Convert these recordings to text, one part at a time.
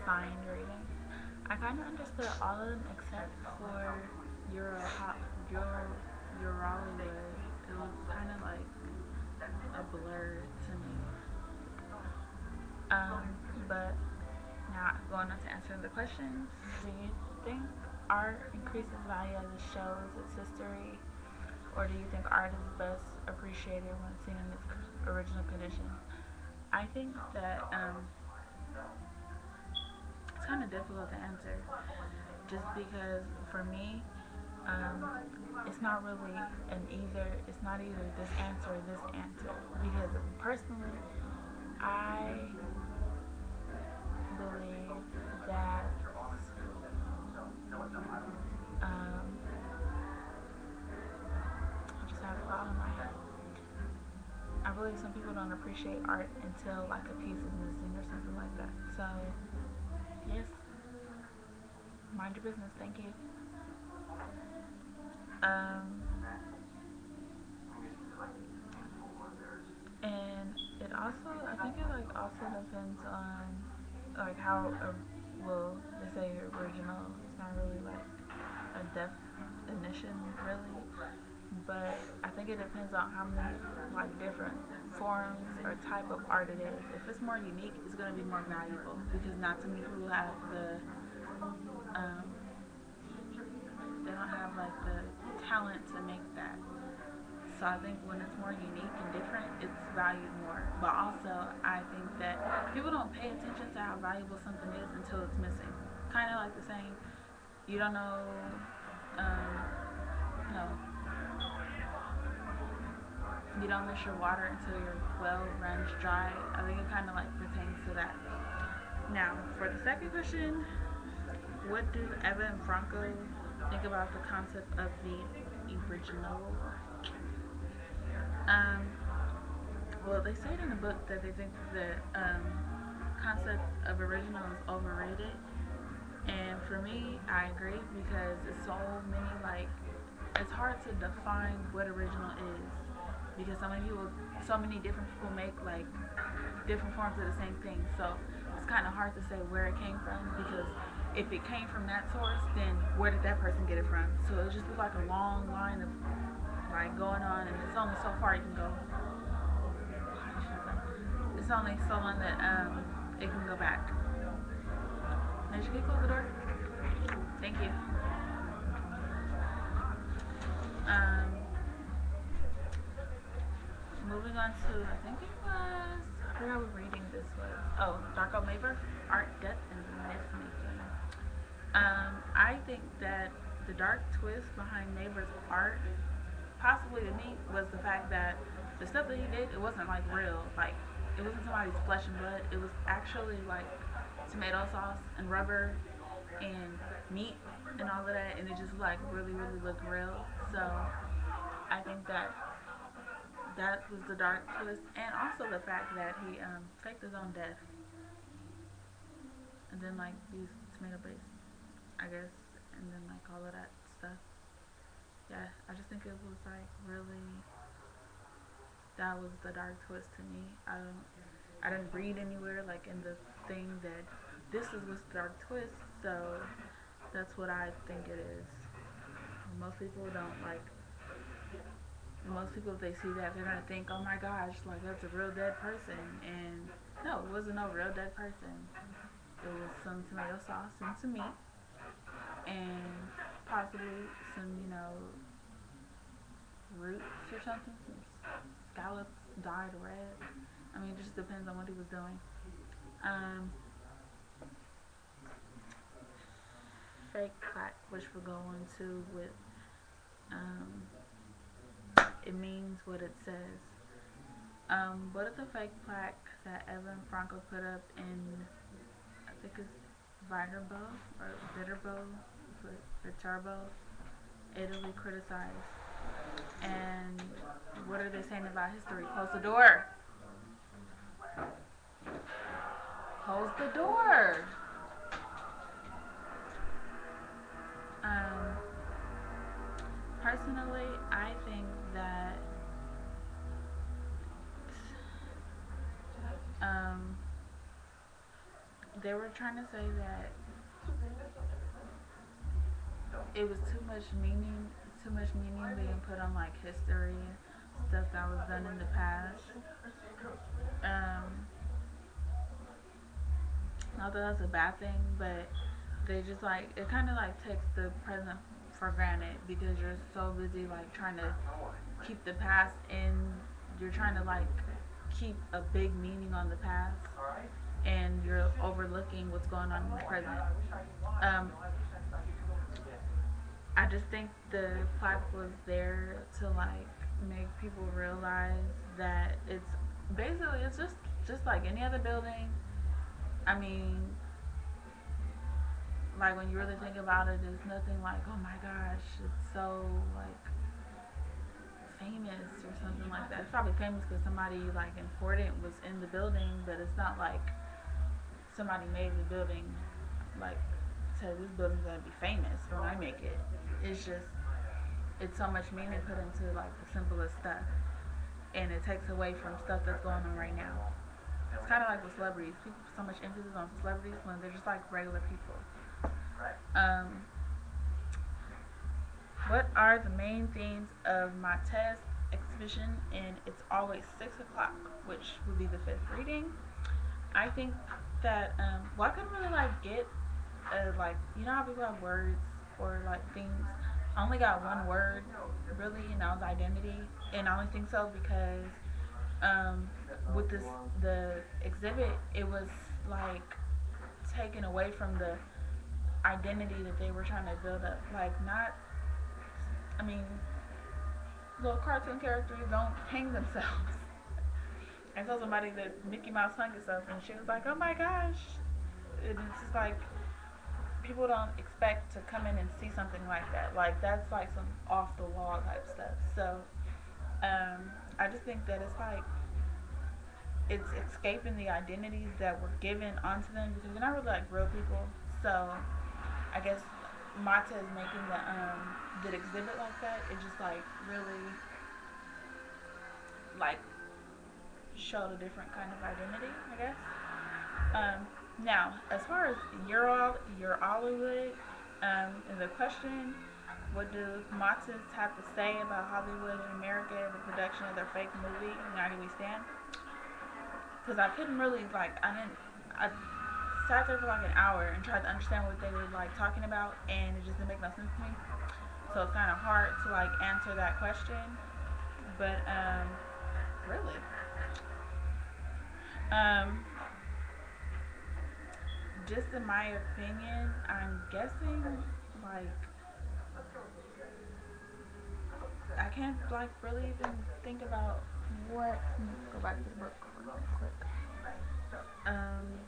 signed reading. I kind of understood all of them except for Euro Euro Eurollywood. It was kind of like a blur to me. Um, but now going on to answering the questions, do you think art increases value as it shows its history, or do you think art is best appreciated when seen in its original condition? I think that it's kind of difficult to answer, just because for me, um, it's not really an either. It's not either this answer or this answer. Because personally, I believe that I just have a thought in my head. I believe some people don't appreciate art until like a piece is missing or something like that. So yes, mind your business. Thank you. Um, and it also, I think it like also depends on like how well they say original. It's not really like a definition really, but I think it depends on how many like different forms or type of art it is. If it's more unique, it's gonna be more valuable because not too many people have the um, they don't have like the talent to make that. So I think when it's more unique and different, it's valued more. But also, I think that people don't pay attention to how valuable something is until it's missing. Kind of like the saying, you don't know, um, no, you don't miss your water until your well runs dry. I think it kind of like pertains to that. Now, for the second question, what do Eva and Franco think about the concept of the original? Um, well, they say it in the book that they think the concept of original is overrated. And for me, I agree because it's so many, like, it's hard to define what original is because so many different people make, like, different forms of the same thing. So it's kind of hard to say where it came from because if it came from that source, then where did that person get it from? So it just be like a long line of, like, going on, and it's only so far you can go. It's only so long that it can go back. Now, you can close the door. Thank you. Um, moving on to, I think it was, I forgot what reading this was. Oh, Darko Maber, Art, Death, and Myth Making. I think that the dark twist behind Maber's art, possibly to me, was the fact that the stuff that he did, it wasn't like real. Like, it wasn't somebody's flesh and blood. It was actually like tomato sauce and rubber and meat and all of that, and it just like really, really looked real. So I think that that was the dark twist, and also the fact that he faked his own death, and then like these tomato paste, I guess, and then like all of that stuff. Yeah, I just think it was like really that was the dark twist to me. I didn't read anywhere like in the thing that this is what's the dark twist, so that's what I think it is. Most people don't like. Most people, if they see that, they're gonna think, "Oh my gosh, like that's a real dead person." And no, it wasn't no real dead person. It was some tomato sauce and some meat, and possibly some, roots or something, some scallops dyed red. I mean, it just depends on what he was doing. Um, fake plaque, which we'll go into with, um, it means what it says. What is the fake plaque that Evan Franco put up in, I think it's Viterbo or Viterbo, Viterbo, Italy criticized? And what are they saying about history? Close the door. Close the door. Um, Personally, I think that they were trying to say that it was too much meaning being put on like history, stuff that was done in the past. Um, Not that that's a bad thing, but they just like it kind of like takes the present for granted because you're so busy like trying to keep the past in. You're trying to like keep a big meaning on the past, and you're overlooking what's going on in the present. Um, I just think the plaque was there to like make people realize that it's basically it's just like any other building. I mean, like when you really think about it, it's nothing like oh my gosh, it's so like famous or something like that. It's probably famous because somebody like important was in the building, but it's not like somebody made the building like said this building's gonna be famous when I make it. It's just it's so much meaning put into like the simplest stuff, and it takes away from stuff that's going on right now. It's kind of like with celebrities. People put so much emphasis on celebrities when they're just like regular people. Um, what are the main themes of my test exhibition? And it's always 6 o'clock, which would be the fifth reading. I think that well, I couldn't really like get like you know how people have words or like things. I only got one word really, and that was identity. And I only think so because um, with this the exhibit, it was like taken away from the identity that they were trying to build up. Like not, I mean, little cartoon characters don't hang themselves. I told somebody that Mickey Mouse hung himself, and she was like, "Oh my gosh!" And it's just like people don't expect to come in and see something like that. Like that's like some off the wall type stuff. So I just think that it's like it's escaping the identities that were given onto them because they're not really like real people. So I guess Mata is making the exhibit like that. It just like really like showed a different kind of identity, I guess. Now, as far as your Hollywood, and the question, what do Matas have to say about Hollywood and America and the production of their fake movie, United We Stand? Because I couldn't really, like, I sat there for like an hour and tried to understand what they were, like, talking about, and it just didn't make no sense to me. So it's kind of hard to, like, answer that question. But, really. Um, just in my opinion, I'm guessing like I can't like really even think about what. Let me go back to the book real quick. Um,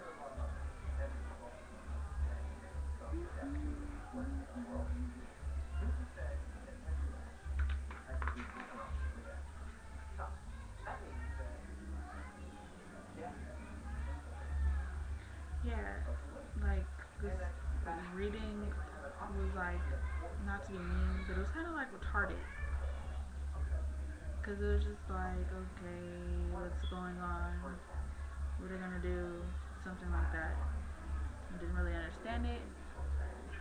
yeah, like this reading was like not to be mean, but it was kind of like retarded because it was just like okay, what's going on? What are they gonna do? Something like that. I didn't really understand it.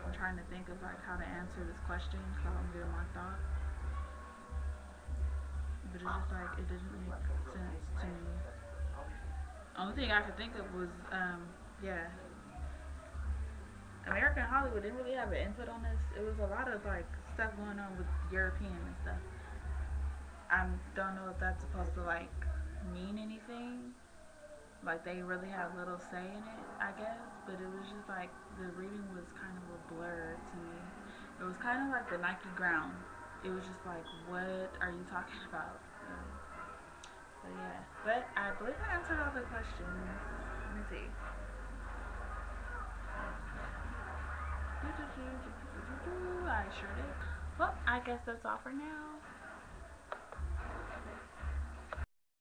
I'm trying to think of like how to answer this question because I'm giving my thought. But it's just like it didn't make sense to me. Only thing I could think of was yeah, American Hollywood didn't really have an input on this. It was a lot of like stuff going on with European and stuff. I don't know if that's supposed to like mean anything. Like they really had little say in it, I guess. But it was just like the reading was kind of a blur to me. It was kind of like the Nike ground. It was just like, what are you talking about? So yeah, but I believe I answered all the questions. Let me see. I sure did. Well, I guess that's all for now.